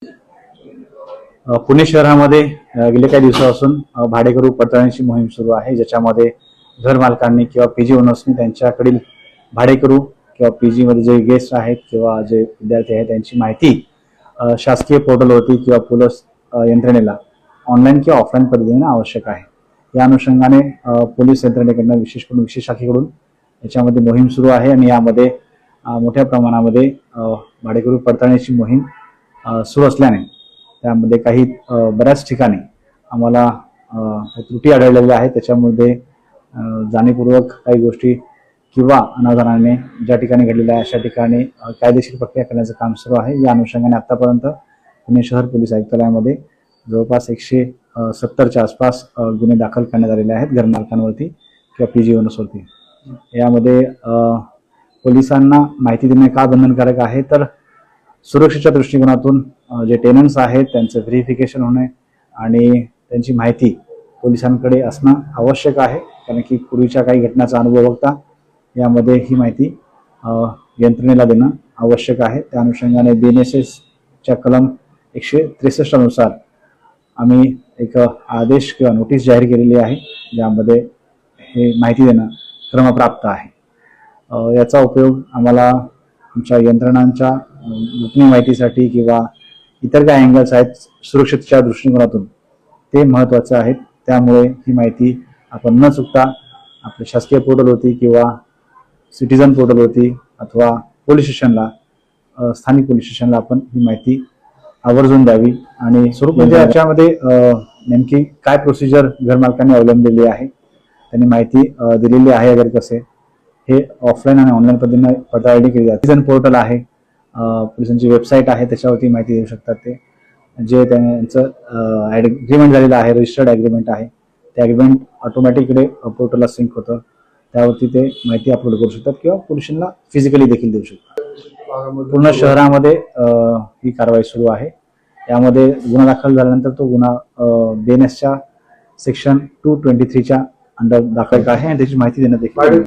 पुणे शहरामध्ये गेल्या काही दिवसापासून भाडेकरू पडताळणीची मोहीम सुरू आहे, ज्याच्यामध्ये घर मालकांनी किंवा पीजी ओनर्सनी त्यांच्याकडील भाडेकरू किंवा पीजी मध्ये जे गेस्ट आहेत किंवा जे विद्यार्थी आहेत त्यांची माहिती शासकीय पोर्टलवरती किंवा पोलीस यंत्रणेला ऑनलाईन किंवा ऑफलाईन पद्धतीने आवश्यक आहे. या अनुषंगाने पोलीस यंत्रणेकडून विशेष शाखेकडून याच्यामध्ये मोहीम सुरू आहे आणि यामध्ये मोठ्या प्रमाणामध्ये भाडेकरू पडताळणीची मोहीम सुरू असल्याने त्यामध्ये काही बऱ्याच ठिकाणी आम्हाला त्रुटी आढळलेल्या आहेत. त्याच्यामध्ये जाणीवपूर्वक काही गोष्टी किंवा अनावधानाने ज्या ठिकाणी घडलेल्या आहे अशा ठिकाणी कायदेशीर प्रक्रिया करण्याचं काम सुरू आहे. या अनुषंगाने आतापर्यंत पुणे शहर पोलीस आयुक्तालयामध्ये जवळपास 170च्या आसपास गुन्हे दाखल करण्यात आलेले आहेत घरमालकांवरती किंवा पीजी ओनर्सवरती. यामध्ये पोलिसांना माहिती देणे का बंधनकारक आहे, तर सुरक्षेच्या दृष्टिकोनातून जे टेनंट्स आहेत त्यांचं व्हेरिफिकेशन होणे आणि त्यांची माहिती पोलिसांकडे असणं आवश्यक आहे, कारण की पूर्वीच्या काही घटनांचा अनुभव बघता यामध्ये ही माहिती यंत्रणेला देणं आवश्यक आहे. त्या अनुषंगाने BNSSच्या कलम 163 नुसार आम्ही एक आदेश किंवा नोटीस जाहीर केलेली आहे, ज्यामध्ये हे माहिती देणं क्रमप्राप्त आहे. याचा उपयोग आम्हाला आमच्या यंत्रणांच्या गोपनीय माहितीसाठी किंवा इतर काही अँगल्स आहेत सुरक्षेच्या दृष्टिकोनातून ते महत्त्वाचे आहेत. त्यामुळे ही माहिती आपण न चुकता आपल्या शासकीय पोर्टलवरती किंवा सिटीजन पोर्टलवरती अथवा पोलीस स्टेशनला स्थानिक पोलीस स्टेशनला आपण ही माहिती आवर्जून द्यावी. आणि स्वरूप म्हणजे याच्यामध्ये नेमकी काय प्रोसिजर घरमालकांनी अवलंबलेली आहे, त्यांनी माहिती दिलेली आहे अगर कसे हे ऑफलाईन आणि ऑनलाईन पद्धतीने पडताळणी केली जाते. सिटीजन पोर्टल आहे, पोलिसांची वेबसाईट आहे, त्याच्यावरती माहिती देऊ शकतात. ते जे त्यांचं ॲग्रीमेंट झालेलं आहे, रजिस्टर्ड ॲग्रीमेंट आहे, ते ॲग्रीमेंट ऑटोमॅटिकडे पोर्टलला सिंक होतं, त्यावरती ते माहिती अपलोड करू शकतात किंवा पोलिसांना फिजिकली देखील देऊ शकतात. पूर्ण शहरामध्ये ही कारवाई सुरू आहे. यामध्ये गुन्हा दाखल झाल्यानंतर तो गुन्हा BNSच्या सेक्शन 223च्या अंडर दाखल आहे आणि त्याची माहिती देण्यात देखील